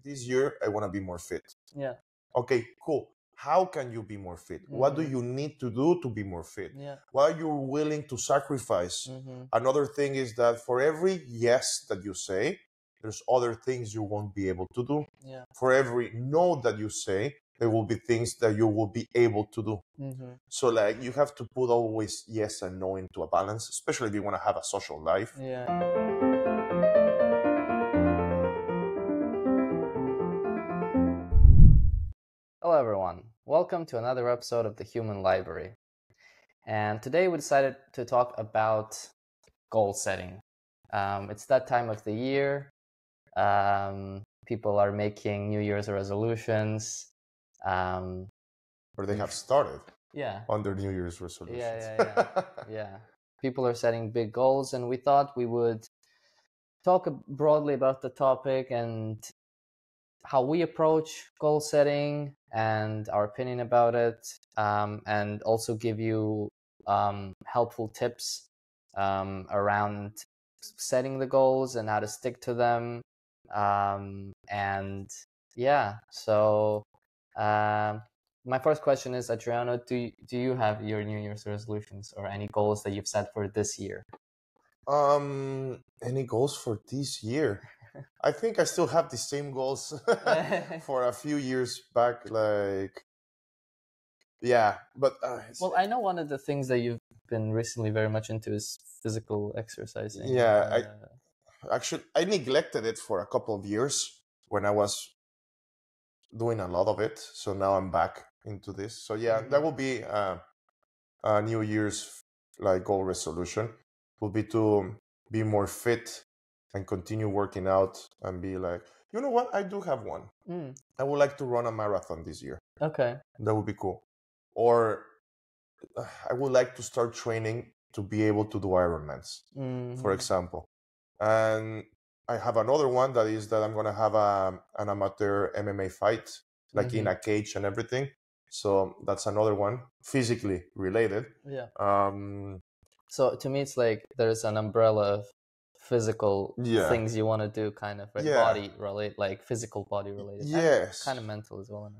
this year I want to be more fit. Yeah. Okay, cool. How can you be more fit? What do you need to do to be more fit? Yeah. What are you willing to sacrifice? Another thing is that for every yes that you say, there's other things you won't be able to do. Yeah. For every no that you say, there will be things that you will be able to do. So like you have to put always yes and no into a balance, especially if you want to have a social life. Yeah. Hello everyone, welcome to another episode of the Human Library. And today we decided to talk about goal setting. It's that time of the year. People are making New Year's resolutions. Or they have started Yeah. on their New Year's resolutions. Yeah. People are setting big goals, and we thought we would talk broadly about the topic and how we approach goal setting and our opinion about it, and also give you helpful tips around setting the goals and how to stick to them. And yeah, so my first question is, Adriano, do you have your New Year's resolutions or any goals that you've set for this year? Any goals for this year? I think I still have the same goals for a few years back. Like, yeah, but well, I know one of the things that you've been recently very much into is physical exercising. Yeah, I neglected it for a couple of years when I was doing a lot of it. So now I'm back into this. So yeah, that will be a New Year's like goal resolution. Will be to be more fit and continue working out and be like, you know what? I do have one. I would like to run a marathon this year. Okay. That would be cool. Or I would like to start training to be able to do Ironmans, for example. And I have another one that is that I'm going to have an amateur MMA fight, like in a cage and everything. So that's another one, physically related. Yeah. So to me, it's like there's an umbrella of physical things you want to do, kind of, right? Body related, like physical body related. Yes. And kind of mental as well.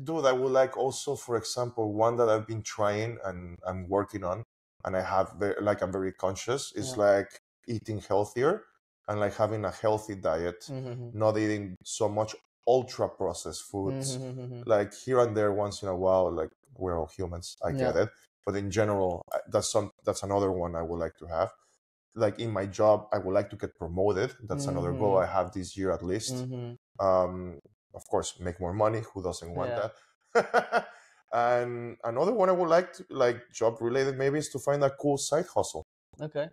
Dude, I would like also, for example, one that I've been trying and I'm working on, and I have I'm very conscious, is like eating healthier and like having a healthy diet, not eating so much ultra processed foods, like here and there once in a while. Like, we're all humans, I get it, but in general, that's another one I would like to have. Like in my job, I would like to get promoted. That's another goal I have this year at least. Of course, make more money. Who doesn't want that? And another one I would like to, like job related, maybe, is to find a cool side hustle. Okay.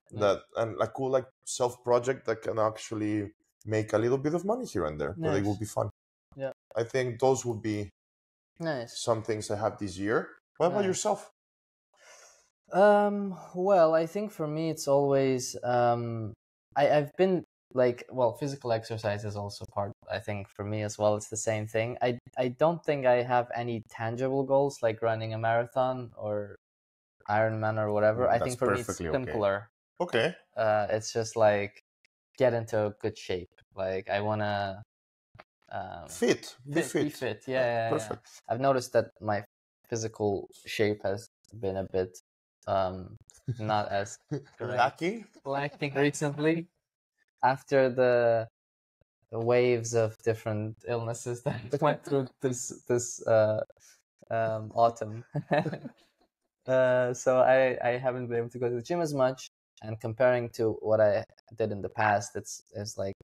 And a cool like self project that can actually make a little bit of money here and there, but it will be fun. Yeah. I think those would be nice. Some things I have this year. What about yourself? Well, I think for me it's always I've been like, well, physical exercise is also part, I think, for me as well. It's the same thing. I don't think I have any tangible goals like running a marathon or Ironman or whatever. I think for me it's simpler. Okay. It's just like get into a good shape. Like I wanna be fit. Yeah. Perfect. Yeah. I've noticed that my physical shape has been a bit not as lacking recently after the waves of different illnesses that went through this autumn. So I haven't been able to go to the gym as much, and comparing to what I did in the past, it's like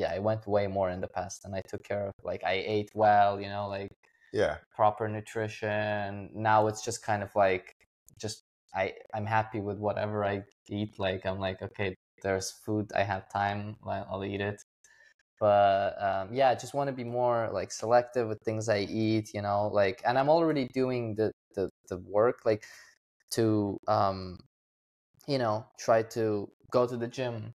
I went way more in the past, and I took care of, like, I ate well, like proper nutrition. Now it's just kind of like I'm happy with whatever I eat. Like I'm like, okay, there's food, I have time, I'll eat it. But I just want to be more like selective with things I eat, like, and I'm already doing the work, like, to try to go to the gym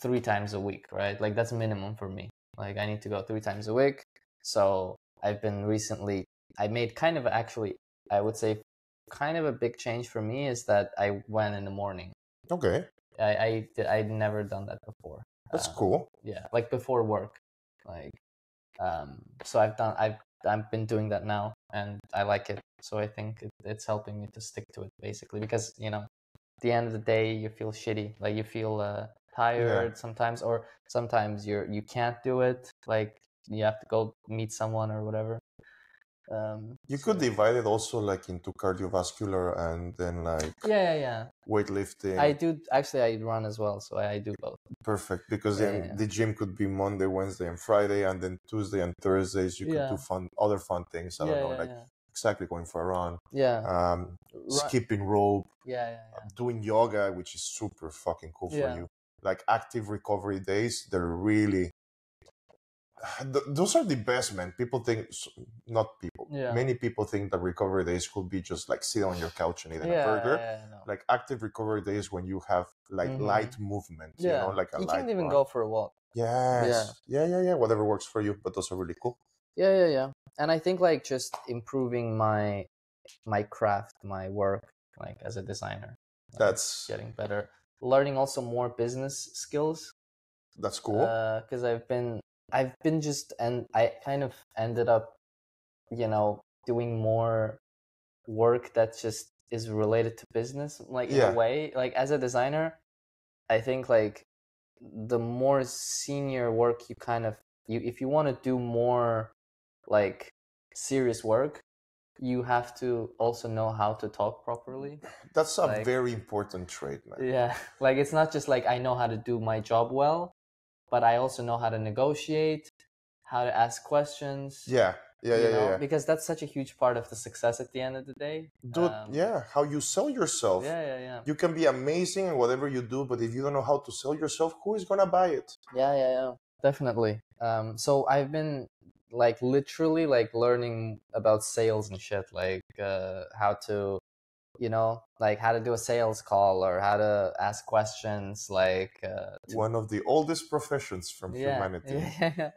3 times a week, right? Like that's minimum for me. Like I need to go 3 times a week. So I've been recently, I made kind of, actually, I would say kind of a big change for me is that I went in the morning. Okay. I'd never done that before. That's cool. Yeah, like before work. Like So I've been doing that now, and I like it. So I think it's helping me to stick to it, basically, because at the end of the day you feel shitty, like you feel Yeah. tired sometimes, or sometimes you can't do it, like you have to go meet someone or whatever. You So could divide it also like into cardiovascular and then like yeah. weightlifting. I do actually. I run as well, so I do both. Perfect, because Yeah, then yeah, the gym could be Monday, Wednesday, and Friday, and then Tuesday and Thursdays you could do yeah, other fun things. I don't yeah, know, yeah, like yeah, exactly going for a run, yeah. Run. skipping rope, Yeah, yeah, doing yoga, which is super fucking cool for yeah, you. Like active recovery days, they're really those are the best, man. People think, not people, yeah, many people think that recovery days could be just like sit on your couch and eating a burger. no. Like active recovery days when you have like Mm-hmm. light movement, Yeah, like a you light can even run. go for a walk. Yeah, Yes. Yeah. Whatever works for you, but those are really cool. yeah. And I think like just improving my craft, my work, like as a designer, like That's getting better, learning also more business skills. cool. Because I've been just, and I kind of ended up, doing more work that just is related to business, like in a Yeah. way, like as a designer, I think like the more senior work you kind of, if you want to do more like serious work, you have to also know how to talk properly. That's a Like, very important trait, man. yeah, like it's not just like I know how to do my job well, but I also know how to negotiate, how to ask questions, Yeah. Yeah. because that's such a huge part of the success at the end of the day. Dude, yeah, how you sell yourself. Yeah. You can be amazing in whatever you do, but if you don't know how to sell yourself, who is gonna buy it? Yeah. Definitely. So I've been like literally like learning about sales and shit, like how to, like how to do a sales call or how to ask questions, like One of the oldest professions from yeah, humanity.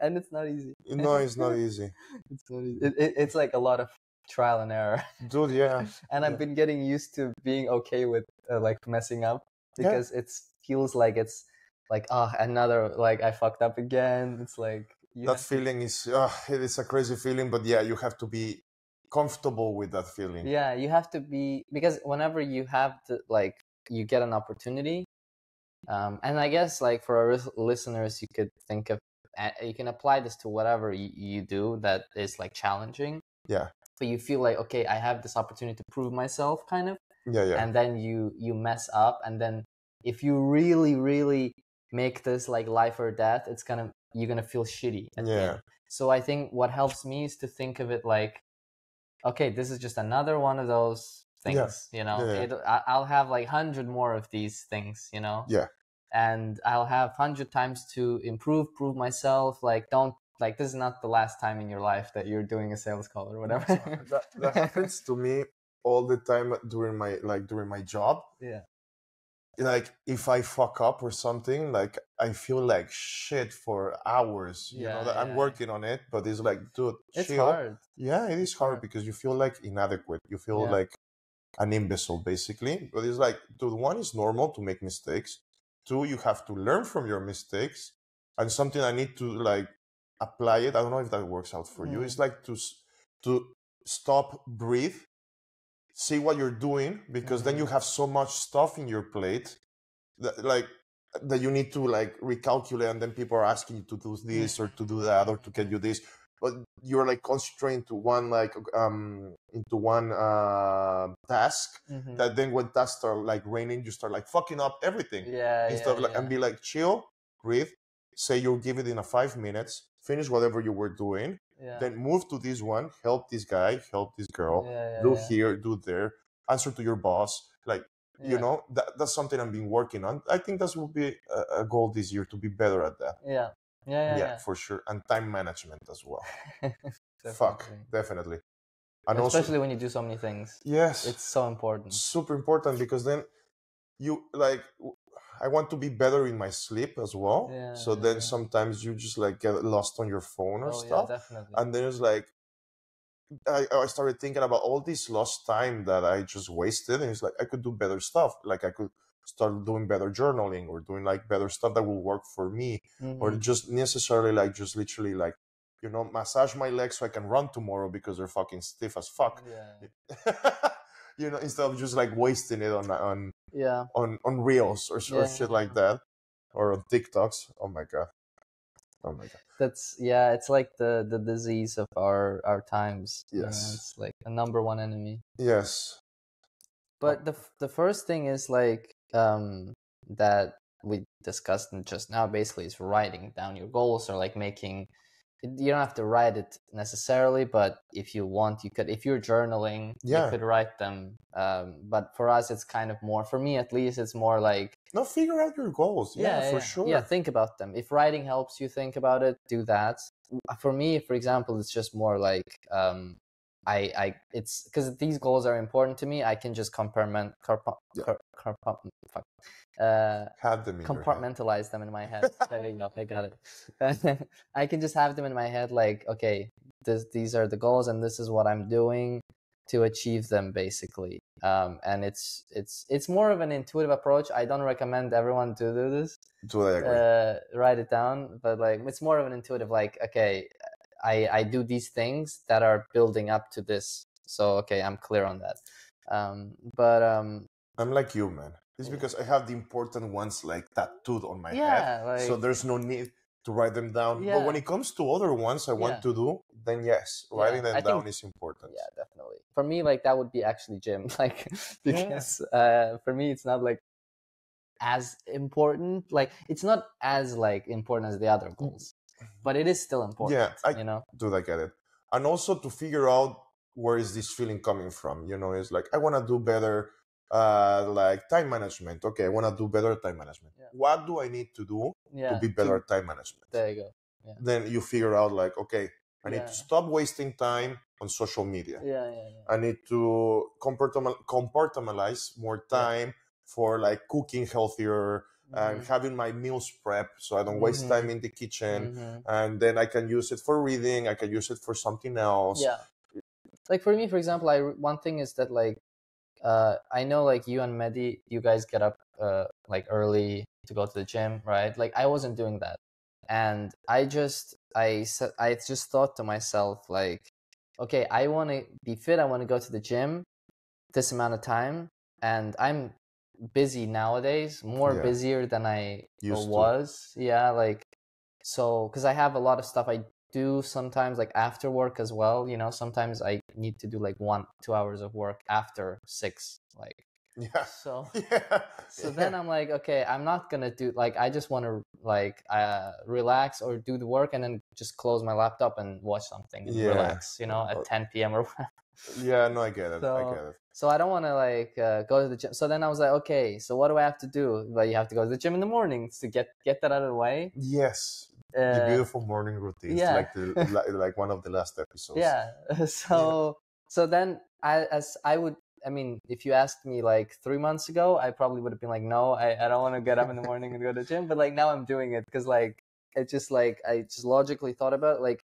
and it's not easy. No, it's not easy. It's not easy. It's like a lot of trial and error. Dude, yeah. And I've been getting used to being okay with like messing up, Yeah. because it feels like it's like another, like I fucked up again. It's like That feeling is, it is a crazy feeling, but yeah, you have to be comfortable with that feeling. Yeah, you have to be, because whenever you have to, like, you get an opportunity, and I guess like for our listeners, you could think of, you can apply this to whatever you do that is like challenging. Yeah. But you feel like, okay, I have this opportunity to prove myself, kind of. Yeah. And then you mess up, and then if you really make this like life or death, you're gonna feel shitty at the end. So I think what helps me is to think of it like, okay, this is just another one of those things. I'll have like 100 more of these things. Yeah. And I'll have 100 times to prove myself. Like, don't, like, this is not the last time in your life that you're doing a sales call or whatever. that happens to me all the time during my job. Yeah. Like if I fuck up or something, like I feel like shit for hours. That I'm working on it, but it's like, dude, it's chill. hard. Yeah, it is hard because you feel like inadequate. You feel like an imbecile, basically. But it's like, dude, one is normal to make mistakes. Two, you have to learn from your mistakes. And something I need to like apply it. I don't know if that works out for you. It's like to stop, breathe, see what you're doing, because then you have so much stuff in your plate that you need to like recalculate, and then people are asking you to do this or to do that or to get you this, but you're like concentrating to one into one task, that then when tasks start like raining, you start like fucking up everything. And be like, chill, breathe, say you'll give it in a 5 minutes, finish whatever you were doing, then move to this one, help this guy, help this girl, do here, do there, answer to your boss, like that's something I'm been working on. I think that will be a goal this year, to be better at that. Yeah, for sure. And time management as well. Definitely. And especially when you do so many things. Yes, it's so important. Super important, because then you like, I want to be better in my sleep as well. So then sometimes you just like get lost on your phone or stuff. Definitely. And then it's like, I started thinking about all this lost time that I just wasted, and it's like I could do better stuff. Like I could start doing better journaling or doing like better stuff that will work for me, or just necessarily like just literally like massage my legs so I can run tomorrow because they're fucking stiff as fuck. Yeah. Instead of just like wasting it Yeah. on reels or shit like that, or on TikToks. Oh my god. It's like the disease of our times. Yes. It's like a number one enemy. Yes. But the first thing is like that we discussed just now, basically, is writing down your goals, or like making. You don't have to write it necessarily, but if you want, you could. If you're journaling, you could write them. But for us, it's kind of more. For me, at least, it's more like figure out your goals. Yeah, for sure. Yeah, think about them. If writing helps you think about it, do that. For me, for example, it's just more like it's because these goals are important to me. I can just have them in compartmentalize them in my head. There you go, I got it. I can just have them in my head, like, okay, these are the goals, and this is what I'm doing to achieve them, basically. And it's more of an intuitive approach. I don't recommend everyone to do this. Write it down, but like it's more of an intuitive, like, okay, I do these things that are building up to this. So okay, I'm clear on that. But I'm like you, man. It's because I have the important ones like tattooed on my head, so there's no need to write them down. But when it comes to other ones I want to do, then yes, writing them down is important. Yeah, definitely. For me, like that would be actually gym, like, because for me it's not like as important. Like it's not as like important as the other goals, but it is still important. Yeah, I get it. And also to figure out where is this feeling coming from. It's like I want to do better. Like time management. Okay, I want to do better time management. What do I need to do to be better at time management? There you go. Then you figure out like, okay, I need to stop wasting time on social media. I need to compartmentalize more time for like cooking healthier and having my meals prep so I don't waste time in the kitchen. And then I can use it for reading. I can use it for something else. Yeah. Like for me, for example, one thing is that like, I know like you and Mehdi, you guys get up like early to go to the gym, right? Like I wasn't doing that, and I just thought to myself like, okay, I want to be fit. I want to go to the gym this amount of time, and I'm busy nowadays, more busier than I was. Yeah, like so because I have a lot of stuff I do sometimes, like after work as well. Sometimes I need to do like 1-2 hours of work after 6, like so then I'm like, okay, I'm not gonna do, like, I just want to like relax or do the work and then just close my laptop and watch something and relax at 10 p.m. or whatever. I get it. So I don't want to like go to the gym. So then I was like, okay, so what do I have to do? Well, you have to go to the gym in the mornings to get that out of the way. Yes. The beautiful morning routines, like one of the last episodes. So then I mean, if you asked me like 3 months ago, I probably would have been like, no, I don't want to get up in the morning and go to the gym. But like now I'm doing it because like it's just like I just logically thought about it, like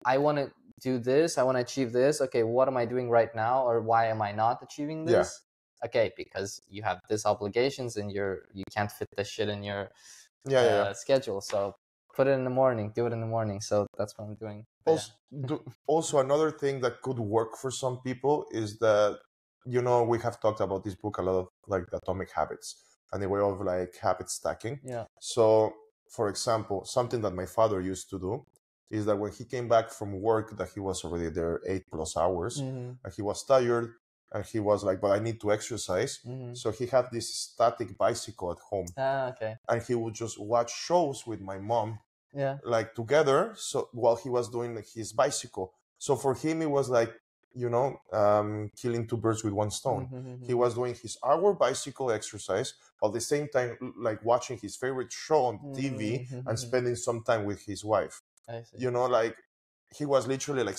I want to do this, I want to achieve this. Okay, what am I doing right now, or why am I not achieving this? Okay, because you have these obligations and you can't fit this shit in your schedule. So put it in the morning, do it in the morning. So that's what I'm doing. Also, another thing that could work for some people is that, we have talked about this book a lot, of like the Atomic Habits and the way of like habit stacking. So, for example, something that my father used to do is that when he came back from work, that he was already there 8+ hours, and he was tired, and he was like, but I need to exercise. So he had this static bicycle at home. And he would just watch shows with my mom, like together, so while he was doing his bicycle. So for him, it was like, killing 2 birds with 1 stone. He was doing his hour bicycle exercise, while at the same time, like watching his favorite show on TV and spending some time with his wife. Like he was literally like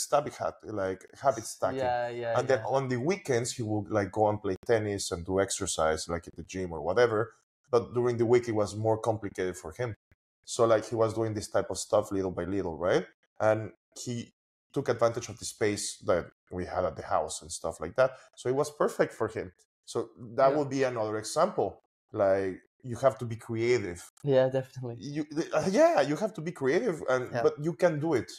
habit stacking. And then on the weekends, he would like go and play tennis and do exercise, like at the gym or whatever. But during the week, it was more complicated for him. So like he was doing this type of stuff little by little, right? And he took advantage of the space that we had at the house and stuff like that. So it was perfect for him. So that would be another example. Like, you have to be creative. Yeah, definitely. You have to be creative, Yeah. but you can do it.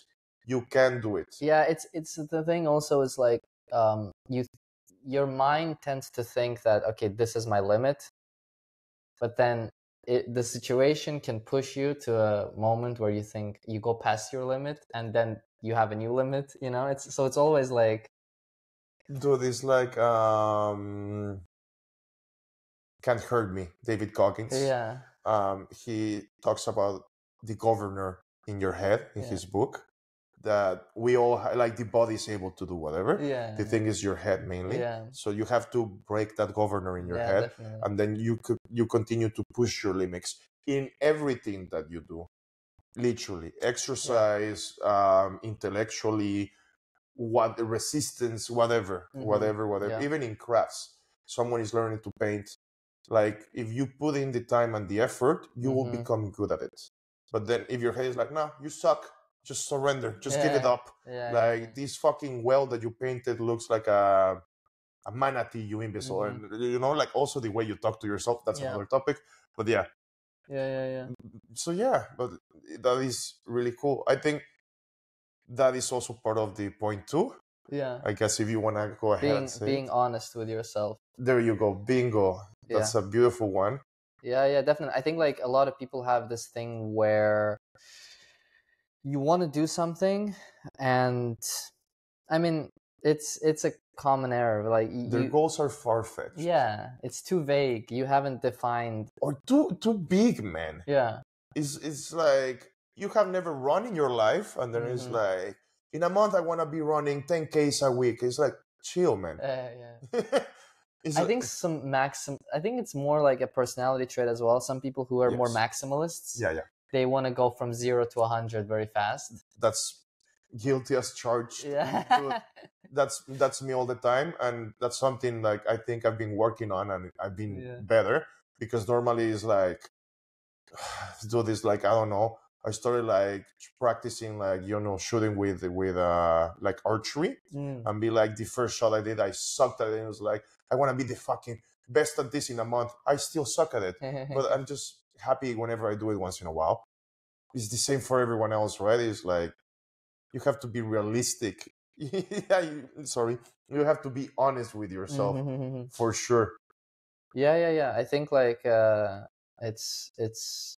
You can do it. Yeah, it's the thing also is like your mind tends to think that, okay, this is my limit, but then the situation can push you to a moment where you think you go past your limit, and then you have a new limit. It's always like, Dude, it's like Can't Hurt Me, David Goggins. yeah, He talks about the governor in your head in Yeah. his book, that we all like the body is able to do whatever. yeah, The thing is your head mainly. yeah, So you have to break that governor in your yeah, head, definitely. and then you continue to push your limits in everything that you do. Literally, exercise, intellectually, what resistance, whatever, whatever. Yeah. Even in crafts, someone is learning to paint. Like if you put in the time and the effort, you will become good at it. But then if your head is like, nah, you suck, just surrender, just give it Yeah, up. yeah, Like this fucking well that you painted looks like a manatee, you imbecile. And like also the way you talk to yourself, that's Yeah. another topic. But yeah. Yeah. So yeah, but that is really cool. I think that is also part of the point too. Yeah. I guess if you want to go ahead and say Being it. honest with yourself. There you go, bingo. That's a beautiful one. Yeah, definitely. I think like a lot of people have this thing where you want to do something, and I mean it's a common error. Like Their goals are far-fetched. Yeah, it's too vague. You haven't defined, or too big, man. Yeah. It's like you have never run in your life, and then it's like in a month I want to be running 10Ks a week. It's like chill, man. Yeah. I think I think it's more like a personality trait as well. Some people who are more maximalists, they want to go from 0 to 100 very fast. That's guilty as charged. Yeah. That's me all the time, and that's something like I think I've been working on, and I've been better, because normally it's like do this, like I don't know. I started like practicing like shooting with like archery, and be like the first shot I did, I sucked at it. It was like I want to be the fucking best at this in a month. I still suck at it, but I'm just happy whenever I do it once in a while. It's the same for everyone else, right? It's like you have to be realistic. Sorry, you have to be honest with yourself for sure. Yeah. I think like it's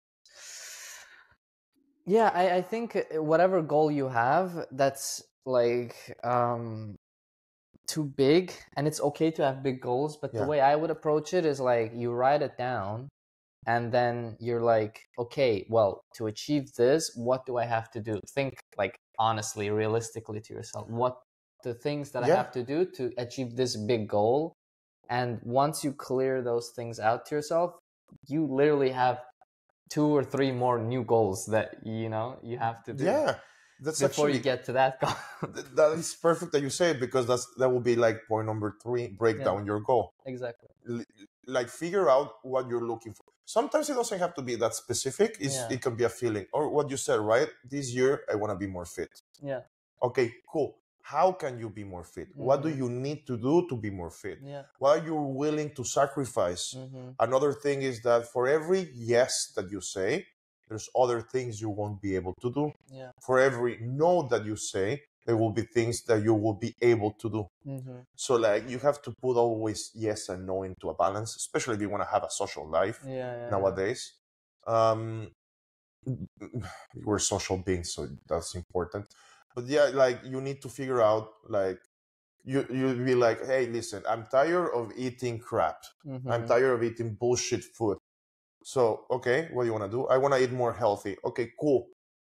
yeah, I think whatever goal you have that's like too big, and it's okay to have big goals, but the way I would approach it is like you write it down, and then you're like, okay, well, to achieve this, what do I have to do? Think like honestly, realistically to yourself, what the things that I have to do to achieve this big goal. And once you clear those things out to yourself, you literally have 2 or 3 more new goals that you have to do. Yeah, that's before actually, you get to that goal. That is perfect that you say it, because that will be like point number 3: break down your goal. Exactly. Like figure out what you're looking for. Sometimes it doesn't have to be that specific. It can be a feeling, or what you said, right? This year I want to be more fit. Yeah. Okay, cool. How can you be more fit? What do you need to do to be more fit? What are you willing to sacrifice? Another thing is that for every yes that you say, there's other things you won't be able to do. For every no that you say, there will be things that you will be able to do. So like you have to put always yes and no into a balance, especially if you want to have a social life nowadays. We're social beings, so that's important. But yeah, like you need to figure out, like you'll be like, hey, listen, I'm tired of eating crap. I'm tired of eating bullshit food. So, okay, what do you want to do? I want to eat more healthy. Okay, cool.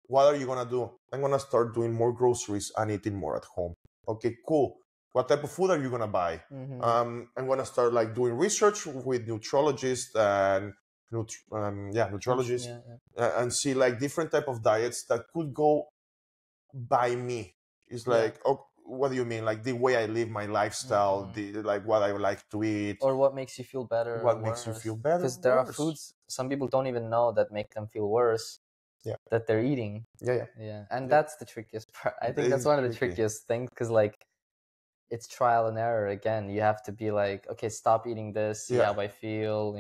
What are you going to do? I'm going to start doing more groceries and eating more at home. Okay, cool. What type of food are you going to buy? I'm going to start like doing research with nutrologists and nutrologists and see like different type of diets that could go by me. It's like, oh, what do you mean? Like the way I live my lifestyle, like what I like to eat, or what makes you feel better. What makes you feel better? Because there are foods some people don't even know that make them feel worse. That they're eating. Yeah. And that's the trickiest part. I think that's one of the trickiest things, because like it's trial and error again. You have to be like, okay, stop eating this. See how I feel.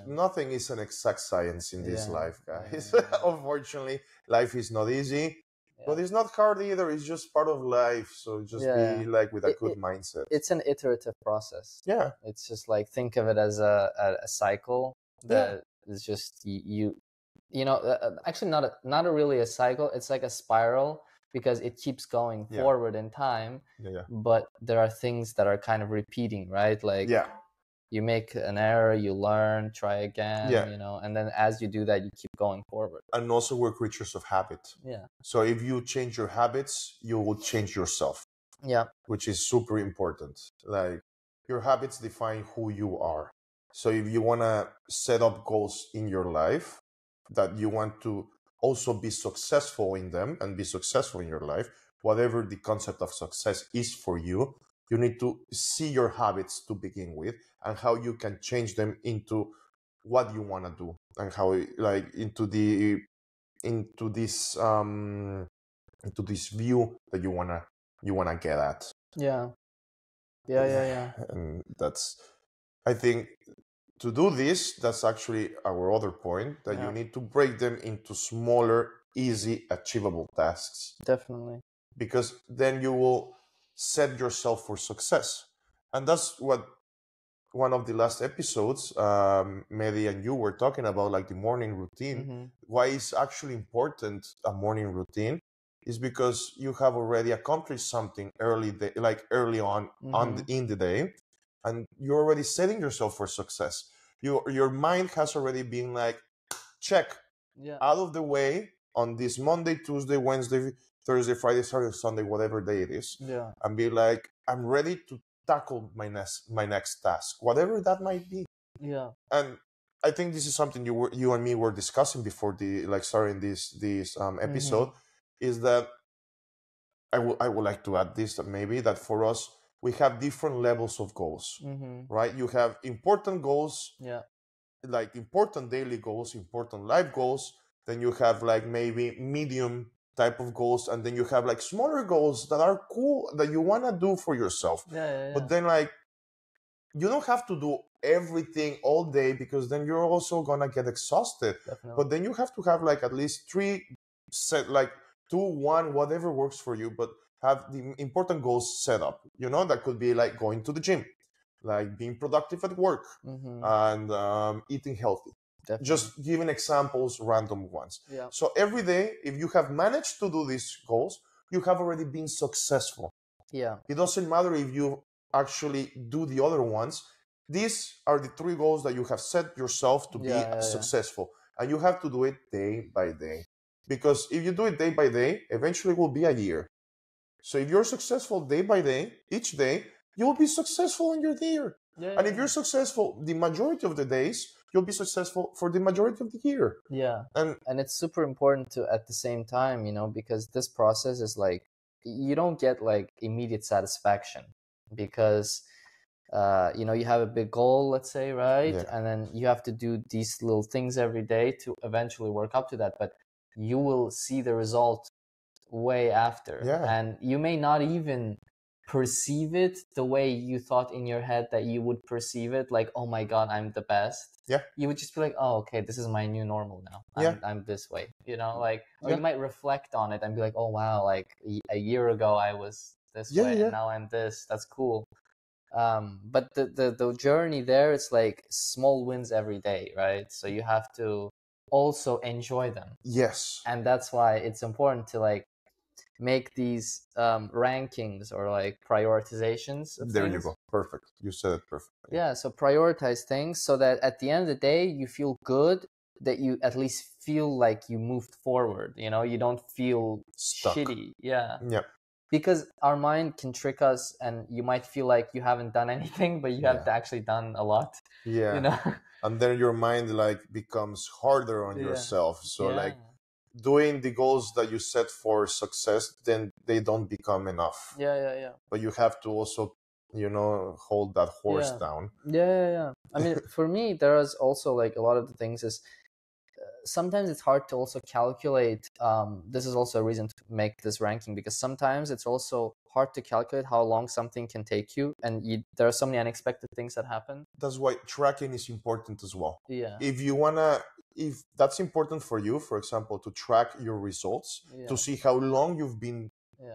Nothing is an exact science in this life, guys. Unfortunately, life is not easy, but it's not hard either. It's just part of life. So just be like with a good mindset. It's an iterative process. Yeah. It's just like, think of it as a cycle that is just you know, actually not really a cycle. It's like a spiral, because it keeps going forward in time. But there are things that are kind of repeating, right? Like you make an error, you learn, try again, you know, and then as you do that, you keep going forward. And also, we're creatures of habit. Yeah. So if you change your habits, you will change yourself. Yeah. Which is super important. Like, your habits define who you are. So if you want to set up goals in your life that you want to also be successful in them and be successful in your life, whatever the concept of success is for you, you need to see your habits to begin with and how you can change them into what you want to do, and how, like, into this view that you wanna get at. Yeah. And that's, I think, to do this, that's actually our other point, that you need to break them into smaller, easy, achievable tasks. Definitely. Because then you will set yourself for success. And that's what one of the last episodes, Mehdi and you were talking about, like the morning routine. Why it's actually important, a morning routine, is because you have already accomplished something early on in the day, and you're already setting yourself for success. Your mind has already been like, check, out of the way on this Monday, Tuesday, Wednesday, Thursday, Friday, Saturday, Sunday, whatever day it is, and be like, I'm ready to tackle my next task, whatever that might be. Yeah. And I think this is something you and me were discussing before starting this episode, is that I would like to add this, that maybe that for us, we have different levels of goals, right? You have important goals, like important daily goals, important life goals. Then you have like maybe medium type of goals, and then you have like smaller goals that are cool, that you want to do for yourself. But then, like, you don't have to do everything all day, because then you're also gonna get exhausted. Definitely. But then you have to have like at least 3 set, like 2, 1, whatever works for you, but have the important goals set up. You know, that could be like going to the gym, like being productive at work, and eating healthy. Definitely. Just giving examples, random ones. Yeah. So every day, if you have managed to do these goals, you have already been successful. Yeah. It doesn't matter if you actually do the other ones. These are the 3 goals that you have set yourself to be successful. And you have to do it day by day. Because if you do it day by day, eventually it will be a year. So if you're successful day by day, each day, you will be successful in your year. And if you're successful the majority of the days, you'll be successful for the majority of the year. Yeah. And it's super important to, at the same time, you know, because this process is like, you don't get like immediate satisfaction, because you know, you have a big goal, let's say, right? And then you have to do these little things every day to eventually work up to that, but you will see the result way after. And you may not even perceive it the way you thought in your head that you would perceive it, like, oh my god, I'm the best. You would just be like, oh, okay, this is my new normal now. I'm this way, you know, like, or you might reflect on it and be like, oh wow, like a year ago I was this way, and now I'm this. That's cool. But the journey there, it's like small wins every day, right? So you have to also enjoy them. Yes. And that's why it's important to like make these rankings or like prioritizations of there things. You go. Perfect. You said it perfectly. Yeah, so prioritize things so that at the end of the day you feel good, that you at least feel like you moved forward, you know, you don't feel stuck. Shitty. Yeah. Because our mind can trick us, and you might feel like you haven't done anything, but you have actually done a lot. You know? And then your mind like becomes harder on yourself. So like doing the goals that you set for success, then they don't become enough. But you have to also, you know, hold that horse down. I mean, for me, there is also like a lot of the things is sometimes it's hard to also calculate. This is also a reason to make this ranking, because sometimes it's also hard to calculate how long something can take you, and there are so many unexpected things that happen. That's why tracking is important as well. Yeah. If that's important for you, for example, to track your results, to see how long you've been,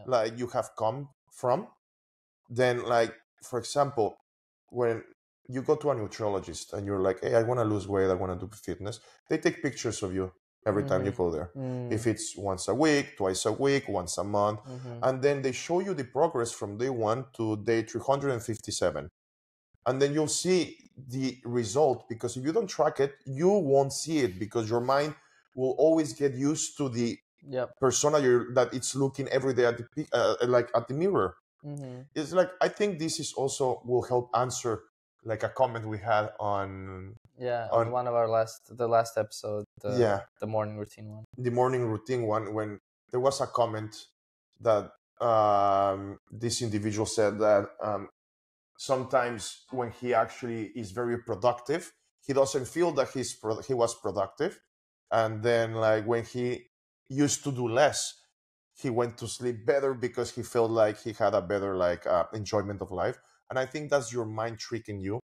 like, you have come from, then, like, for example, when you go to a nutriologist and you're like, hey, I want to lose weight, I want to do fitness, they take pictures of you every time you go there. If it's once a week, twice a week, once a month, and then they show you the progress from day 1 to day 357. And then you'll see the result, because if you don't track it, you won't see it, because your mind will always get used to the persona that it's looking every day at the like at the mirror. It's like, I think this is also will help answer like a comment we had on one of our last episode, the morning routine one. The morning routine one, when there was a comment that this individual said that sometimes when he actually is very productive, he doesn't feel that he was productive, and then, like, when he used to do less, he went to sleep better because he felt like he had a better, like, enjoyment of life. And I think that's your mind tricking you,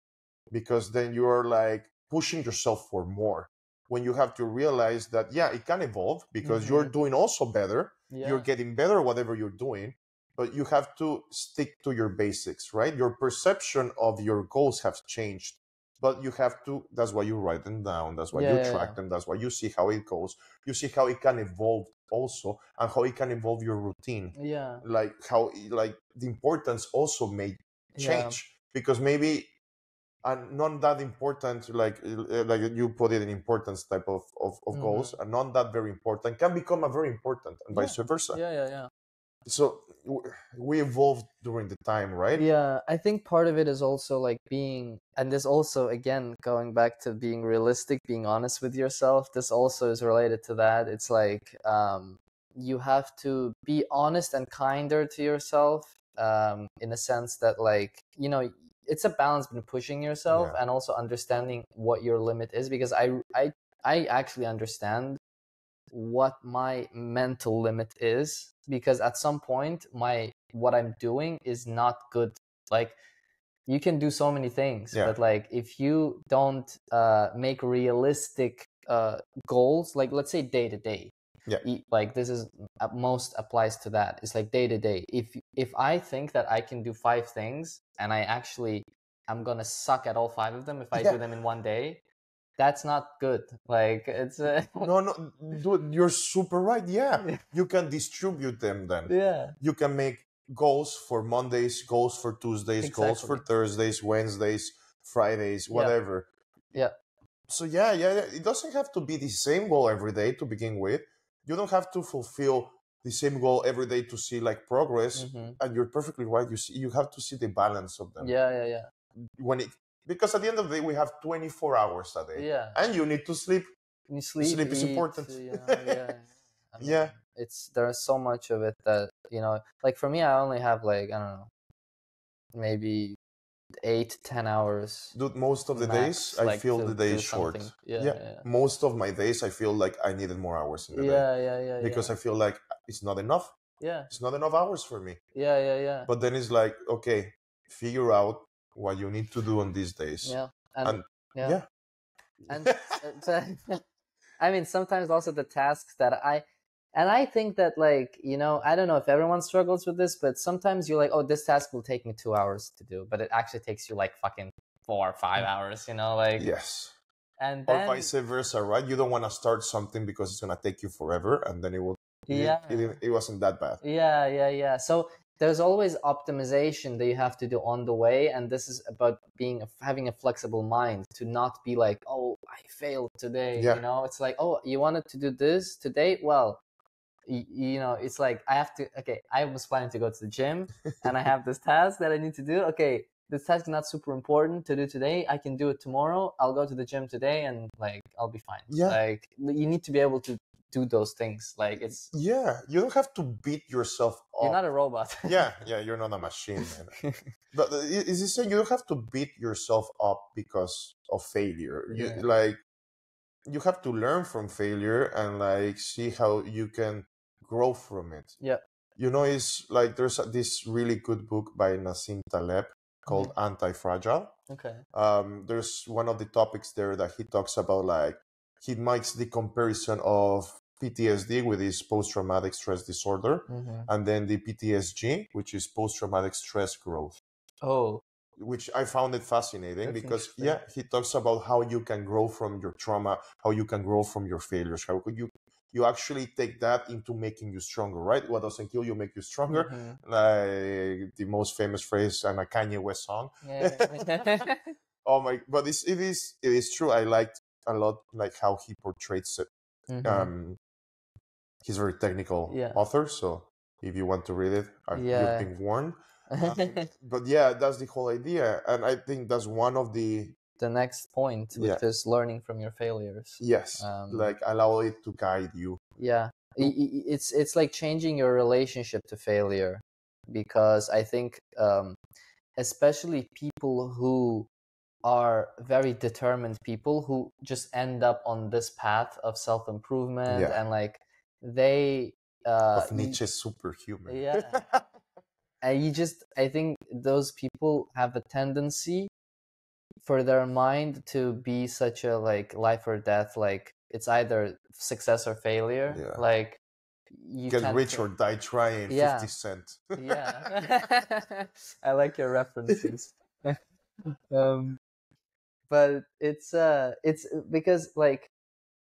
because then you're like pushing yourself for more, when you have to realize that it can evolve, because you're doing also better, you're getting better whatever you're doing, but you have to stick to your basics, right? Your perception of your goals have changed, but you have to, that's why you write them down, that's why you track them, that's why you see how it goes, you see how it can evolve also, and how it can evolve your routine. Like how, like, the importance also may change, because maybe not that important, like you put it in importance type of goals, and not that very important can become a very important, and vice versa. So we evolved during the time, right? I think part of it is also like being, and this also, again, going back to being realistic, being honest with yourself, this also is related to that. It's like you have to be honest and kinder to yourself, in a sense that, like, you know, it's a balance between pushing yourself and also understanding what your limit is, because I actually understand what my mental limit is, because at some point what I'm doing is not good. Like, you can do so many things, but like if you don't make realistic goals, like let's say day to day, like this is most applies to that. It's like day to day. If I think that I can do 5 things and I'm gonna suck at all 5 of them if I do them in one day, that's not good. Like, it's no, dude, you're super right. You can distribute them then. You can make goals for Mondays, goals for Tuesdays, goals for Thursdays, Wednesdays, Fridays, whatever. So it doesn't have to be the same goal every day to begin with. You don't have to fulfill the same goal every day to see, like, progress. And you're perfectly right. You have to see the balance of them. Because at the end of the day, we have 24 hours a day. And you need to sleep. Sleep is important. I mean, there's so much of it that, you know, like for me, I only have, like, I don't know, maybe 8-10 hours. Dude, most of the days, I feel the day is short. Most of my days, I feel like I needed more hours in the day. Because I feel like it's not enough. It's not enough hours for me. But then it's like, okay, figure out what you need to do on these days. And I mean, sometimes also the tasks that I think that, like, you know, I don't know if everyone struggles with this, but sometimes you're like, oh, this task will take me 2 hours to do, but it actually takes you like fucking 4 or 5 hours, you know, like. And then, or vice versa, right? You don't want to start something because it's gonna take you forever, and then it will. It wasn't that bad. So there's always optimization that you have to do on the way, and this is about having a flexible mind, to not be like, oh, I failed today. You know, it's like, oh, you wanted to do this today? Well, you know, it's like I was planning to go to the gym, and I have this task that I need to do. Okay, this task is not super important to do today. I can do it tomorrow. I'll go to the gym today, and like I'll be fine. Like, you need to be able to do those things. Like, it's you don't have to beat yourself up. You're not a robot. You're not a machine, man. But is it saying you don't have to beat yourself up because of failure? Like, you have to learn from failure and like see how you can grow from it. Yeah. You know, it's like there's this really good book by Nassim Taleb called Anti-Fragile. Okay. There's one of the topics there that he talks about, like he makes the comparison of PTSD, with his post-traumatic stress disorder, and then the PTSG, which is post-traumatic stress growth. Oh, Which I found it fascinating that's because interesting. he talks about how you can grow from your trauma, how you can grow from your failures, how you actually take that into making you stronger, right? What doesn't kill you make you stronger. Like the most famous phrase on a Kanye West song. Yeah. Oh my! But it is true. I liked a lot like how he portrays it. He's a very technical Yeah. author, so if you want to read it, you've Yeah. been warned. But yeah, that's the whole idea, and I think that's one of the next point, which is learning from your failures. Yes, like allow it to guide you. Yeah, it's like changing your relationship to failure, because I think especially people who are very determined people who just end up on this path of self-improvement, and like they of Nietzsche's superhuman. Yeah. And I think those people have a tendency for their mind to be such a like life or death, like it's either success or failure. Yeah. Like you get rich or die trying. 50 Cent. Yeah. I like your references. But it's because like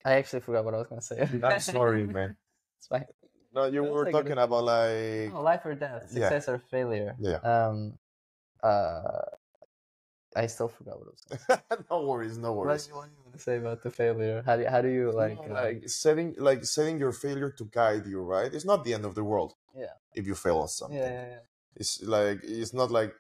I actually forgot what I was gonna say. I'm sorry, man. It's fine. No, you were like talking about like life or death, success or failure. Yeah. I still forgot what I was gonna say. No worries. What do you want to say about the failure? How do you like setting your failure to guide you, right? It's not the end of the world. Yeah. If you fail at something. Yeah. It's like it's not like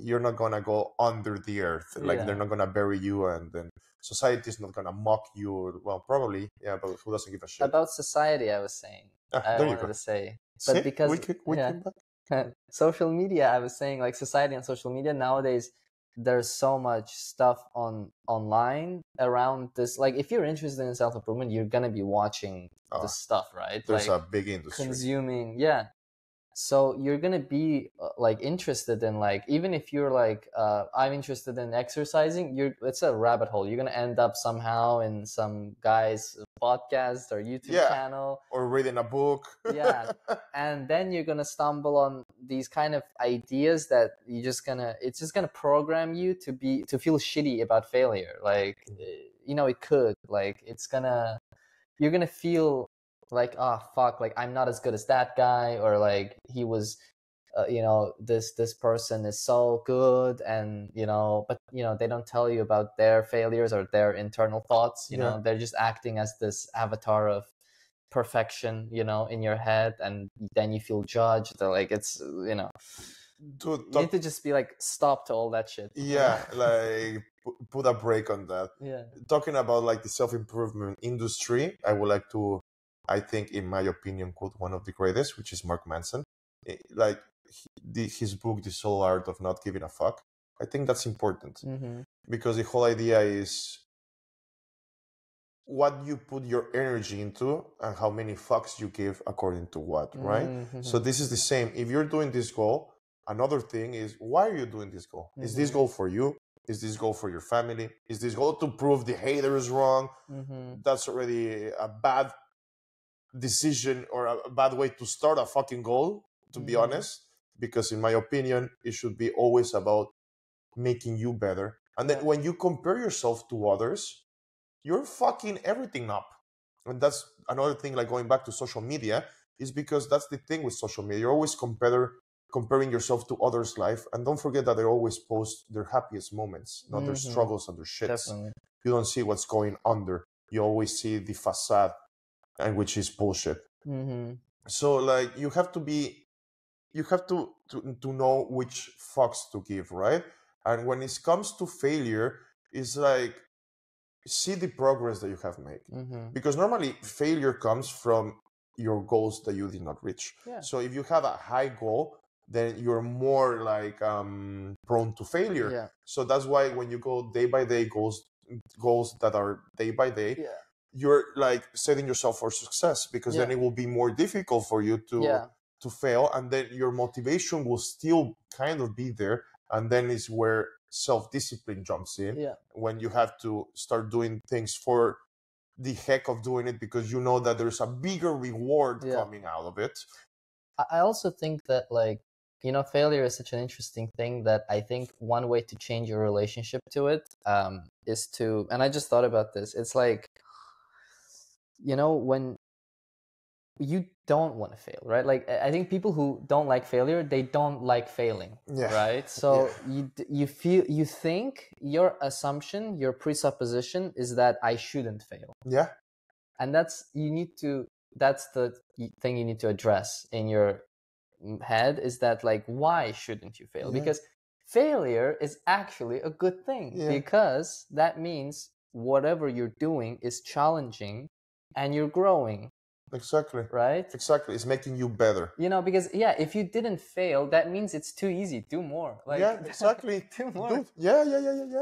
you're not gonna go under the earth. Like they're not gonna bury you, and then society's not gonna mock you. Well, probably, yeah, but who doesn't give a shit? About society, I was saying. I wanted to say, but See? because we came back. social media, I was saying, like society and social media nowadays, there's so much stuff online around this. Like if you're interested in self-improvement, you're gonna be watching this stuff, right? There's like a big industry consuming. Yeah, so you're gonna be like interested in, like, even if you're like I'm interested in exercising, it's a rabbit hole. You're gonna end up somehow in some guy's podcast or YouTube channel, or reading a book. Yeah. And then you're gonna stumble on these kind of ideas that it's just gonna program you to feel shitty about failure. Like it could, like, you're gonna feel like, oh fuck, like I'm not as good as that guy, or like he was this person is so good, and but they don't tell you about their failures or their internal thoughts. They're just acting as this avatar of perfection in your head, and then you feel judged. Like it's Dude, you need to just be like, stop to all that shit. Yeah, like put a break on that. Yeah. Talking about like the self-improvement industry, I would like to, I think, in my opinion, quote one of the greatest, which is Mark Manson. Like his book, The Soul Art of Not Giving a Fuck. I think that's important because the whole idea is what you put your energy into and how many fucks you give according to what, right? So this is the same. If you're doing this goal, another thing is, why are you doing this goal? Is this goal for you? Is this goal for your family? Is this goal to prove the haters wrong? That's already a bad decision or a bad way to start a fucking goal, to be honest. Because in my opinion, it should be always about making you better. And then when you compare yourself to others, you're fucking everything up. And that's another thing, like going back to social media, is because that's the thing with social media. You're always comparing yourself to others' life. And don't forget that they always post their happiest moments, not their struggles and their shits. Definitely. You don't see what's going under. You always see the facade, and which is bullshit. So like you have to know which fucks to give, right? And when it comes to failure, it's like, see the progress that you have made. Because normally failure comes from your goals that you did not reach. So if you have a high goal, then you're more like prone to failure. So that's why when you go day by day, goals that are day by day, Yeah. you're like setting yourself for success, because then Yeah. it will be more difficult for you Yeah. to fail, and then your motivation will still kind of be there, and then is where self-discipline jumps in, Yeah. when you have to start doing things for the heck of doing it, because you know that there's a bigger reward Yeah. coming out of it. I also think that, like, failure is such an interesting thing that I think one way to change your relationship to it is to, and I just thought about this. It's like, when you don't want to fail, right? Like, I think people who don't like failure, they don't like failing, Yeah. right? So you think your assumption, your presupposition is that I shouldn't fail. Yeah. And that's the thing you need to address in your head, is that, like, why shouldn't you fail? Yeah. Because failure is actually a good thing, Yeah. because that means whatever you're doing is challenging and you're growing, Exactly. right? Exactly. It's making you better. Because if you didn't fail, that means it's too easy. Do more. Like, yeah, exactly. do more. Dude, yeah.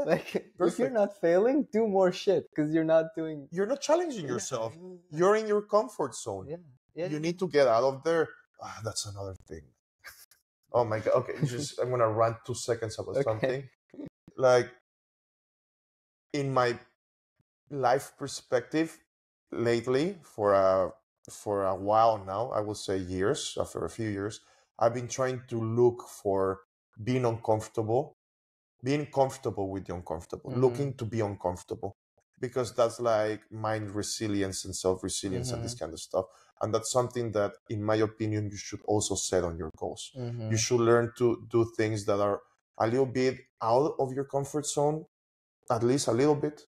Like, if you're Perfect. not failing, do more shit, because you're not doing. You're not challenging yourself. You're in your comfort zone. Yeah. You need to get out of there. That's another thing. Oh my God. Okay, I'm gonna rant 2 seconds about Okay. something. Like, in my life perspective, lately, for a while now, I will say years, after a few years, I've been trying to look for being comfortable with the uncomfortable, looking to be uncomfortable, because that's like mind resilience and self-resilience and this kind of stuff. And that's something that, in my opinion, you should also set on your goals. You should learn to do things that are a little bit out of your comfort zone, at least a little bit.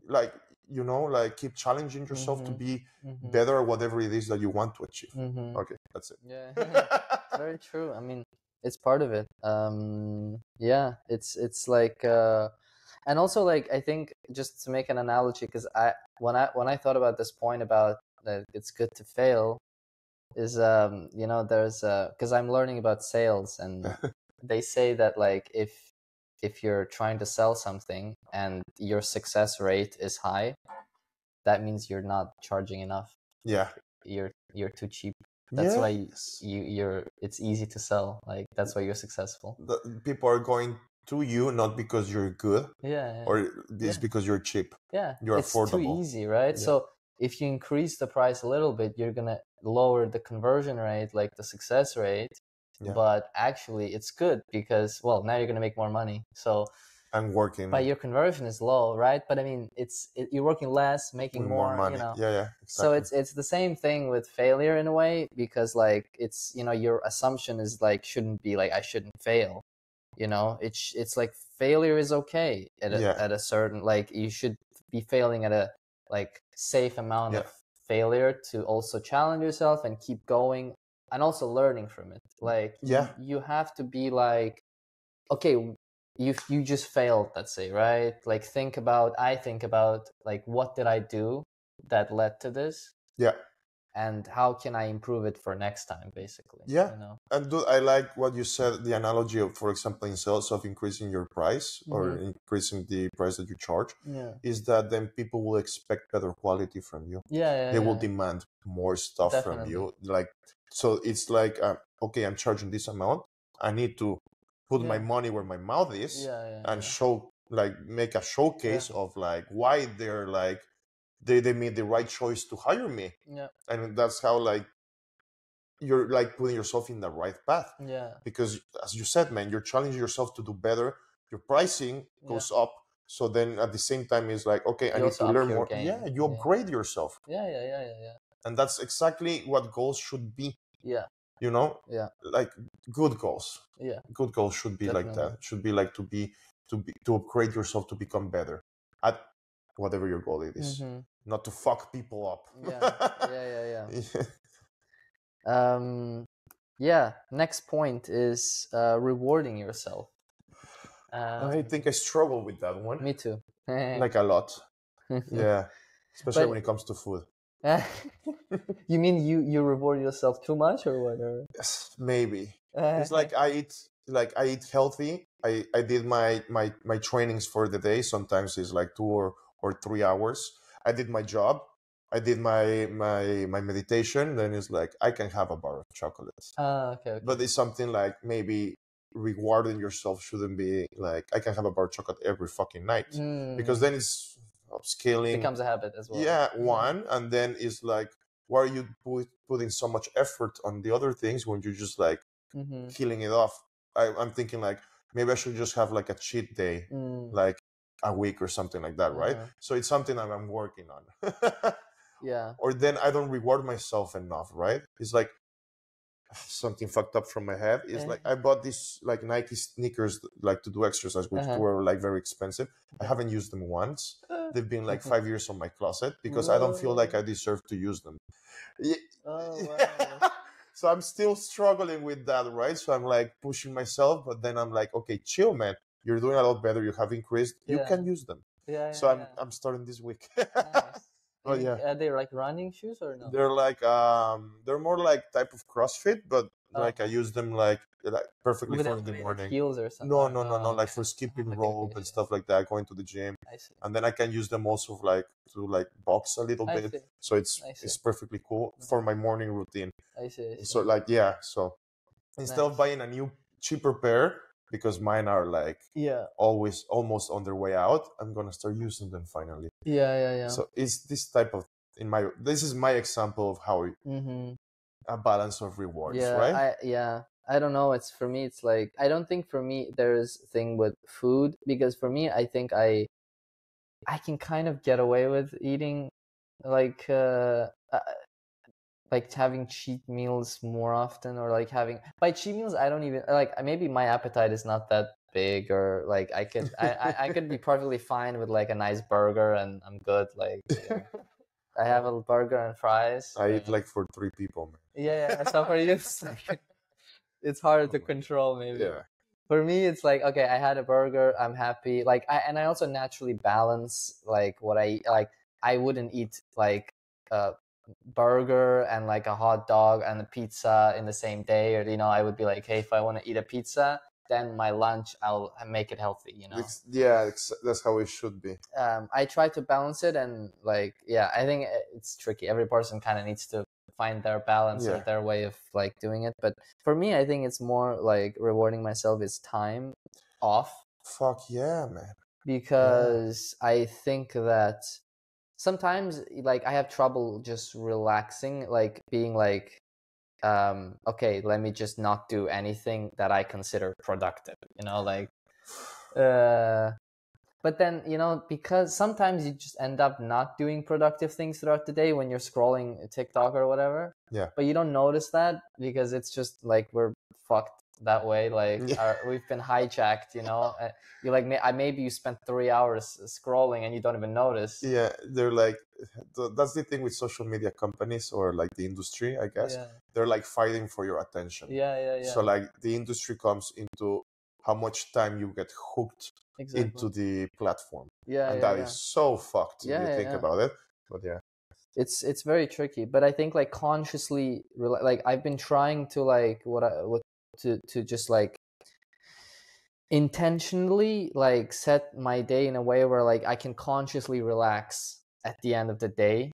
Like, like, keep challenging yourself to be better at whatever it is that you want to achieve. Okay, that's it. Yeah. Very true. I mean, it's part of it. Yeah, it's like, and also, like, I think, just to make an analogy, because when I thought about this point about that it's good to fail, is there's because I'm learning about sales, and they say that, like, if you're trying to sell something and your success rate is high, that means you're not charging enough. Yeah. You're too cheap. That's why you're it's easy to sell. Like, that's why you're successful. People are going to you not because you're good, or it's because you're cheap. Yeah, you're it's affordable. too easy, right? Yeah. So if you increase the price a little bit, you're gonna lower the conversion rate, like the success rate. Yeah. But actually, it's good, because, well, now you're gonna make more money. So I'm working. but your conversion is low, right? But I mean, you're working less, making more money. Yeah, exactly. So it's the same thing with failure, in a way, because, like, it's, your assumption is, like, shouldn't be like, I shouldn't fail. It's like, failure is okay at a certain, like, you should be failing at a, like, safe amount of failure to also challenge yourself and keep going, and also learning from it. Like, you have to be like, okay, you just failed, let's say, right? Like, I think about, like, what did I do that led to this? Yeah. And how can I improve it for next time, basically? Yeah. And dude, I like what you said, the analogy of, for example, in sales, of increasing your price or increasing the price that you charge, is that then people will expect better quality from you. They will demand more stuff from you. Like, so it's like, okay, I'm charging this amount. I need to put my money where my mouth is, and show, like, make a showcase of, like, why they're, like, they made the right choice to hire me. And that's how, like, you're, like, putting yourself in the right path. Because, as you said, man, you're challenging yourself to do better. Your pricing goes up. So then at the same time, it's like, okay, I need to learn more. Yeah, you upgrade yourself. Yeah. And that's exactly what goals should be. Yeah. Like, good goals. Yeah. Good goals should be like that. Should be like to upgrade yourself, to become better at whatever your goal it is. Not to fuck people up. Yeah. Next point is rewarding yourself. I think I struggle with that one. Me too. Like, a lot. Yeah. Especially when it comes to food. You mean you reward yourself too much, or what? Or? Yes, maybe. It's like, I eat like I eat healthy. I did my trainings for the day. Sometimes it's like 2 or 3 hours. I did my job. I did my meditation. Then it's like I can have a bar of chocolates. Okay, But okay. it's something like maybe rewarding yourself shouldn't be like I can have a bar of chocolate every fucking night, because then it's upscaling. Becomes a habit as well. Yeah, one, and then it's like, why are you putting so much effort on the other things when you're just like Mm-hmm. killing it off? I'm thinking like maybe I should just have like a cheat day, like a week or something like that, right? So it's something that I'm working on. Yeah. Or then I don't reward myself enough, right? It's like something fucked up from my head. It's like I bought these like Nike sneakers like to do exercise, which were like very expensive. I haven't used them once. They've been like 5 years on my closet because I don't feel like I deserve to use them. Oh wow. So I'm still struggling with that, right? So I'm like pushing myself, but then I'm like, okay, chill, man. You're doing a lot better. You have increased. You can use them. Yeah, So yeah. I'm starting this week. Nice. But yeah, Are they like running shoes or no? they're like they're more like type of CrossFit, but like I use them like perfectly for in the morning. Heels or something? No, like for skipping rope and stuff like that, going to the gym. I see. And then I can use them also like to like box a little I bit. see. So it's perfectly cool for my morning routine. I see. So like yeah, so instead of buying a new cheaper pair, because mine are like always almost on their way out, I'm gonna start using them finally. Yeah. So it's this type of this is my example of how a balance of rewards, right? I don't know. It's for me. It's like I don't think for me there's a thing with food, because for me I think I can kind of get away with eating like having cheat meals more often, or like having by cheat meals I don't even like, maybe my appetite is not that big, or like I could be perfectly fine with like a nice burger and I'm good, like I have a burger and fries. I eat like for 3 people, man. Yeah. So for you it's harder to control maybe. Yeah. For me it's like, okay, I had a burger, I'm happy. Like I also naturally balance like what I eat. Like I wouldn't eat like a burger and like a hot dog and a pizza in the same day, or I would be like, hey, if I want to eat a pizza, then my lunch I'll make it healthy. That's how it should be. I try to balance it, and like I think it's tricky. Every person kind of needs to find their balance and their way of like doing it. But for me, I think it's more like rewarding myself is time off. Fuck yeah, man. Because I think that sometimes like I have trouble just relaxing, like being like, okay, let me just not do anything that I consider productive, like but then because sometimes you just end up not doing productive things throughout the day when you're scrolling TikTok or whatever. But you don't notice that because it's just like we're fucked that way, like we've been hijacked. You're like, maybe you spent 3 hours scrolling and you don't even notice. They're like, that's the thing with social media companies, or like the industry, I guess. They're like fighting for your attention. So like the industry comes into how much time you get hooked into the platform. And that is so fucked if you think about it. But it's very tricky. But I think like consciously, like I've been trying to like to just like intentionally like set my day in a way where like I can consciously relax at the end of the day.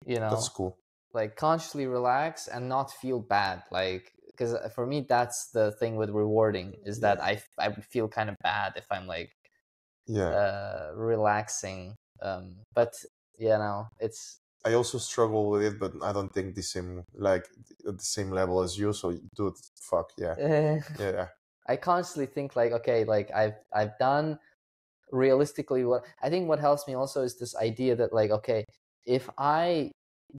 That's cool. Like consciously relax and not feel bad, like, because for me that's the thing with rewarding, is that I feel kind of bad if I'm like relaxing. But it's, I also struggle with it, but I don't think the same, like at the same level as you. So dude, fuck yeah. I constantly think like, okay, like I've done realistically what I think. What helps me also is this idea that like, okay, if I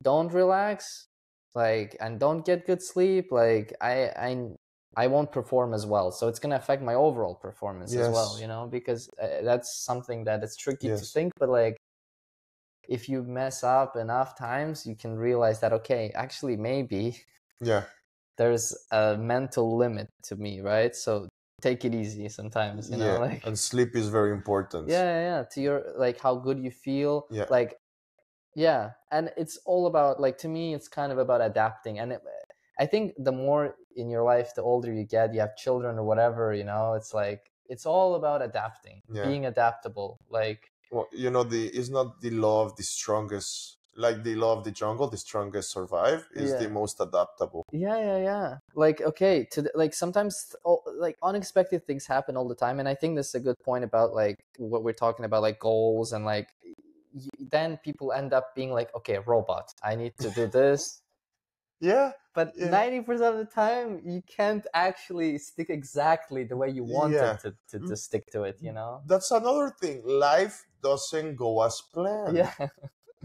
don't relax, like, and don't get good sleep, like I won't perform as well. So it's gonna affect my overall performance as well, because that's something that it's tricky to think, but like if you mess up enough times, you can realize that, okay, actually maybe there's a mental limit to me, right? So take it easy sometimes, like, and sleep is very important. To your like how good you feel, like and it's all about, like, to me it's kind of about adapting, and I think the more in your life, the older you get, you have children or whatever, it's like, it's all about adapting, being adaptable. Like, well, it's not the law of the strongest, like the law of the jungle, the strongest survive, is the most adaptable. Yeah. Like, okay, like sometimes like unexpected things happen all the time, and I think this is a good point about like what we're talking about, like goals, and like then people end up being like, okay, robot, I need to do this. But 90% of the time you can't actually stick exactly the way you wanted to stick to it, That's another thing. Life doesn't go as planned.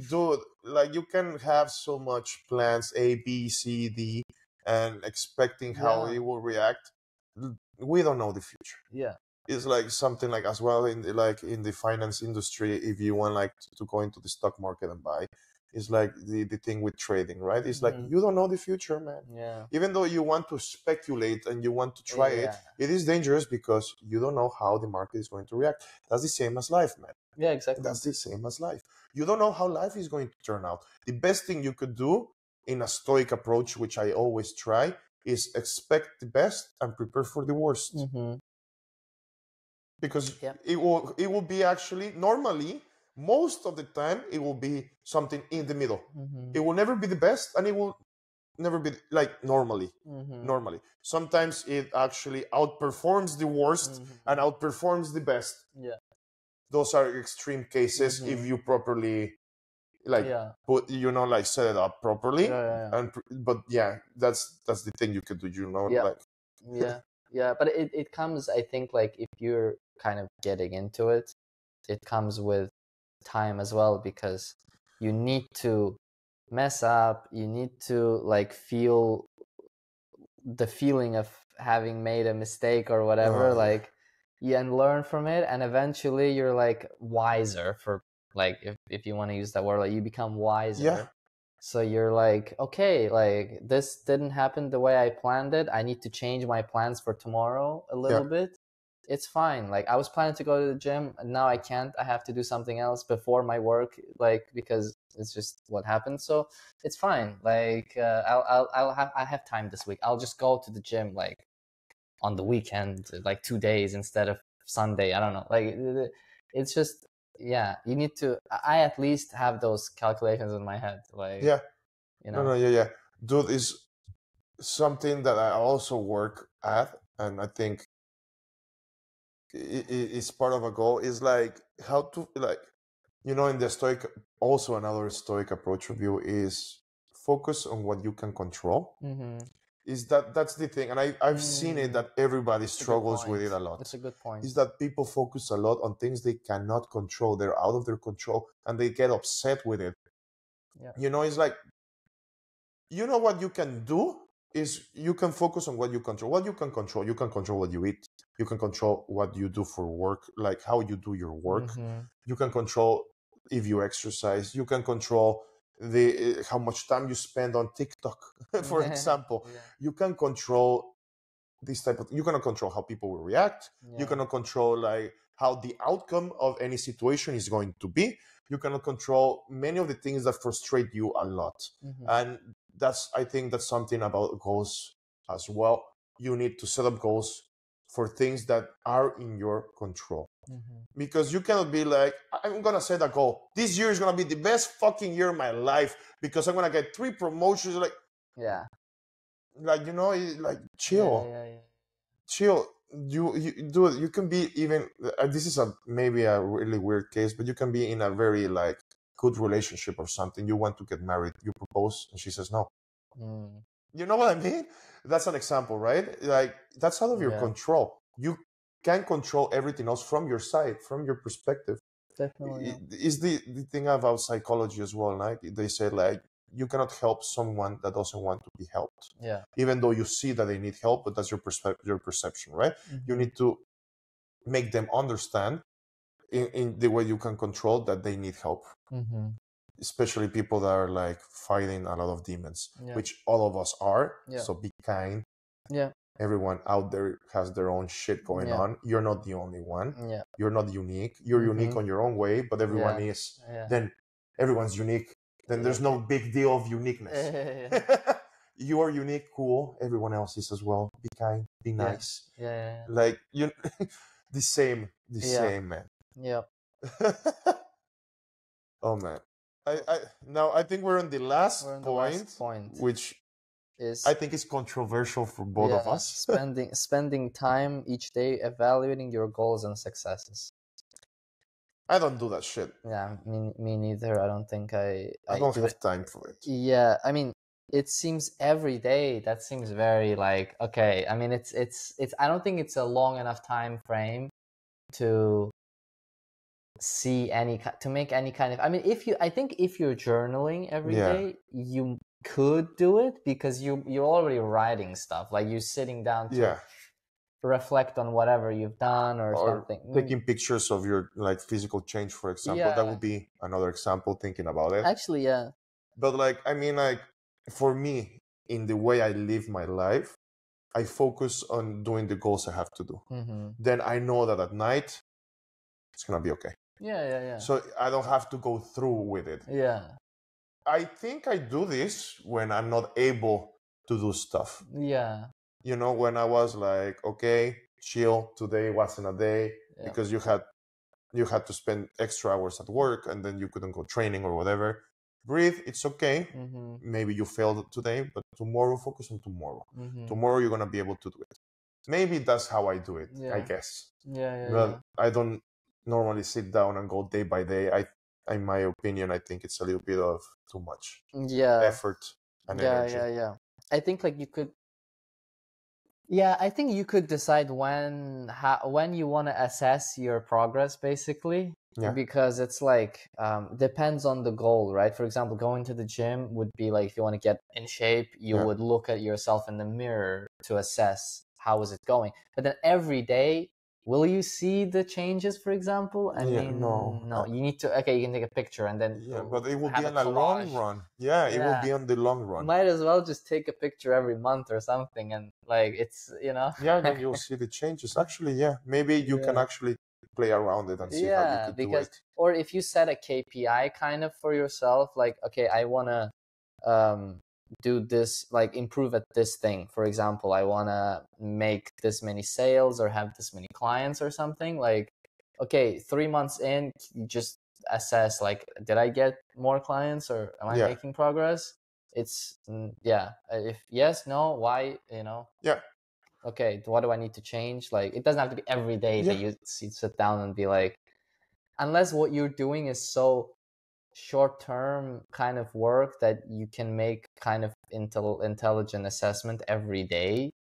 Dude, like you can have so much plans, A, B, C, D, and expecting how it will react. We don't know the future. It's like something like as well in the finance industry. If you want like to go into the stock market and buy, it's like the thing with trading, right? It's like you don't know the future, man. Even though you want to speculate and you want to try it is dangerous because you don't know how the market is going to react. That's the same as life, man. Yeah, exactly. That's the same as life. You don't know how life is going to turn out. The best thing you could do in a stoic approach, which I always try, is expect the best and prepare for the worst. Because it will be actually normally, most of the time, it will be something in the middle. It will never be the best, and it will never be like normally. Sometimes it actually outperforms the worst and outperforms the best. Those are extreme cases if you properly put, like set it up properly. But that's the thing you could do, like but it comes, I think, like if you're kind of getting into it, it comes with time as well, because you need to mess up, you need to like feel the feeling of having made a mistake or whatever, and learn from it, and eventually you're like wiser, for like if you want to use that word, like you become wiser. So you're like, okay, like this didn't happen the way I planned it, I need to change my plans for tomorrow a little bit. It's fine. Like I was planning to go to the gym, and now I can't. I have to do something else before my work, like because it's just what happened. So it's fine. Like I have time this week. I'll just go to the gym like on the weekend, like 2 days instead of Sunday. I don't know. Like it's just you need to. I at least have those calculations in my head. Like Dude, is something that I also work at, and I think it's part of a goal, is like how to like in the stoic, also another stoic approach of view is focus on what you can control. Is that's the thing, and I've seen it that everybody struggles with it a lot. It's a good point. Is that people focus a lot on things they cannot control, they're out of their control, and they get upset with it. It's like, what you can do is you can focus on what you control. What you can control what you eat. You can control what you do for work, like how you do your work. You can control if you exercise. You can control the how much time you spend on TikTok, for example. You can control this type of. You cannot control how people will react. You cannot control like how the outcome of any situation is going to be. You cannot control many of the things that frustrate you a lot. And I think that's something about goals as well. You need to set up goals for things that are in your control. Because you cannot be like, I'm going to set a goal. This year is going to be the best fucking year of my life because I'm going to get 3 promotions. Like, like, chill. Chill. You do it. You can be even, this is maybe a really weird case, but you can be in a very like good relationship or something. You want to get married, you propose, and she says no. You know what I mean? That's an example, right? Like that's out of your control. You can control everything else from your side, from your perspective. Definitely. Is the thing about psychology as well, like they say like you cannot help someone that doesn't want to be helped. Even though you see that they need help, but that's your perception, right? You need to make them understand in the way you can control that they need help. Especially people that are like fighting a lot of demons, which all of us are. So be kind. Everyone out there has their own shit going on. You're not the only one. You're not unique. You're unique on your own way, but everyone is. Then everyone's unique. Then there's no big deal of uniqueness. you are unique, cool. Everyone else is as well. Be kind, be Yeah. nice. Yeah. Like you, the same, Yeah. man. Yeah. Oh man, I now I think we're on the last We're on the point, last point. which Is I think is controversial for both of us. spending time each day evaluating your goals and successes. I don't do that shit. Yeah, me neither. I don't think I don't do have it. time for it. Yeah, I mean, it seems every day. That seems very like okay. I mean, it's. I don't think it's a long enough time frame to see to make any kind of. I mean, I think if you're journaling every Yeah. day, you could do it because you're already writing stuff. Like you're sitting down to Yeah. reflect on whatever you've done or something. Taking pictures of your like physical change, for example. That Yeah. would be another example thinking about it. Actually, yeah. But like, I mean, like for me, in the way I live my life, I focus on doing the goals I have to do. Mm-hmm. Then I know that at night it's gonna be okay. Yeah. So I don't have to go through with it. Yeah. I think I do this when I'm not able to do stuff. Yeah. You know, when I was like, okay, chill, today wasn't a day, Yeah. because you had to spend extra hours at work and then you couldn't go training or whatever. Breathe, it's okay. Mm-hmm. Maybe you failed today, but tomorrow, focus on tomorrow. Mm-hmm. Tomorrow you're gonna be able to do it. Maybe that's how I do it, Yeah. I guess. Yeah. But I don't normally sit down and go day by day. In my opinion, I think it's a little bit of too much effort and energy. Yeah. I think like you could. Yeah, I think you could decide when you want to assess your progress, basically. Yeah. Because it's like depends on the goal, right? For example, going to the gym would be like if you want to get in shape, you would look at yourself in the mirror to assess how is it going. But then every day, will you see the changes, for example? I mean, no. You need to. Okay, you can take a picture and then. Yeah, but it will be have in a the long collage. run. Yeah, it will be Yeah. on the long run. Might as well just take a picture every month or something, and like it's Yeah, then you'll see the changes. Actually, yeah, maybe you can actually play around it and see how you could do it. Or if you set a KPI kind of for yourself, like okay, I wanna do this, like improve at this thing. For example, I wanna make this many sales or have this many clients or something. Like, okay, 3 months in, you just assess like, did I get more clients or am I making progress? It's if yes, no, why, Yeah. Okay, what do I need to change? Like, it doesn't have to be every day that you sit down and be like, unless what you're doing is so short-term kind of work that you can make kind of intelligent assessment every day,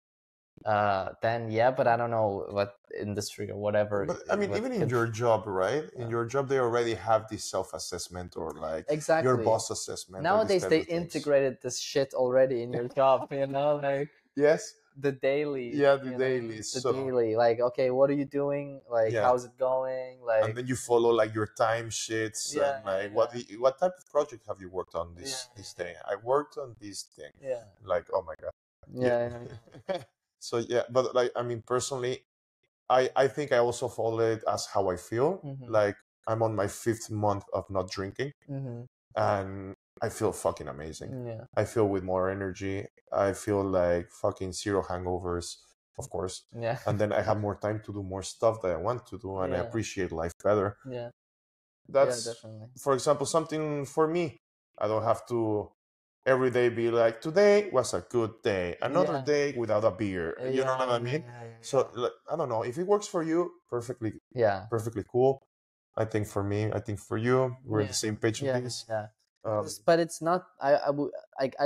then but I don't know what industry or whatever. But I mean, even in your job, right? In your job, they already have this self-assessment or like your boss assessment. Nowadays, they integrated this shit already in your job, like yes. The daily. Yeah, the daily. Daily. Like, okay, what are you doing? Like, how's it going? Like, and then you follow like your time sheets and like what type of project have you worked on this day? I worked on this thing. Yeah. Like, oh my god. Yeah. So but like I mean, personally, I think I also follow it as how I feel. Mm-hmm. Like I'm on my 5th month of not drinking, and I feel fucking amazing. Yeah. I feel with more energy. I feel like fucking zero hangovers, of course. Yeah. And then I have more time to do more stuff that I want to do, and I appreciate life better. Yeah. That's definitely. For example, something for me. I don't have to every day be like, today was a good day. Another day without a beer. You know what I mean? So like, I don't know if it works for you. Perfectly cool. I think for me, I think for you, we're on the same page with this. Yeah. But it's not. I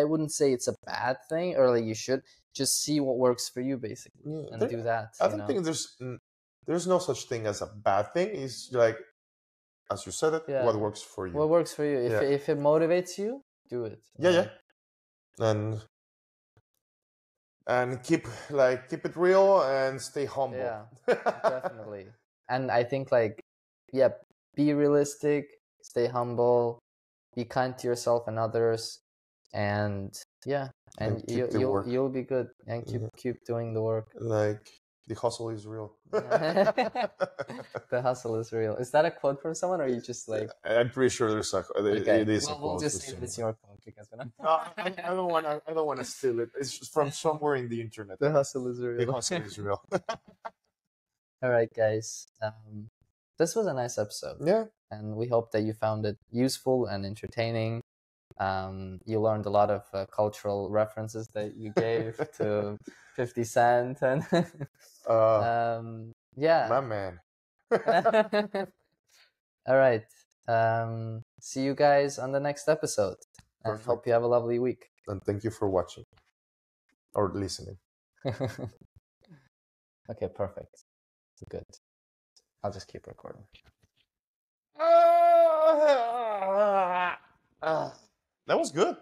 wouldn't say it's a bad thing, or like you should just see what works for you, basically, and do that. I don't think there's no such thing as a bad thing. It's like, as you said it, what works for you. What works for you? If it motivates you, do it. Yeah. And keep it real and stay humble. Yeah, definitely. And I think be realistic, stay humble, be kind to yourself and others, and you'll be good, and keep doing the work. Like The hustle is real. The hustle is real. Is that a quote from someone, or are you just like? I'm pretty sure there's Okay. it is Well, a we'll quote just for say it's someone. your quote because we're not. I don't want to. I don't want to steal it. It's just from somewhere in the internet. The hustle is The real. hustle is real. All right, guys. This was a nice episode. Yeah. And we hope that you found it useful and entertaining. You learned a lot of cultural references that you gave to 50 Cent and yeah. My man. All right. See you guys on the next episode. And Perfect. hope you have a lovely week. And thank you for watching or listening. Okay, perfect. Good. I'll just keep recording. That was good.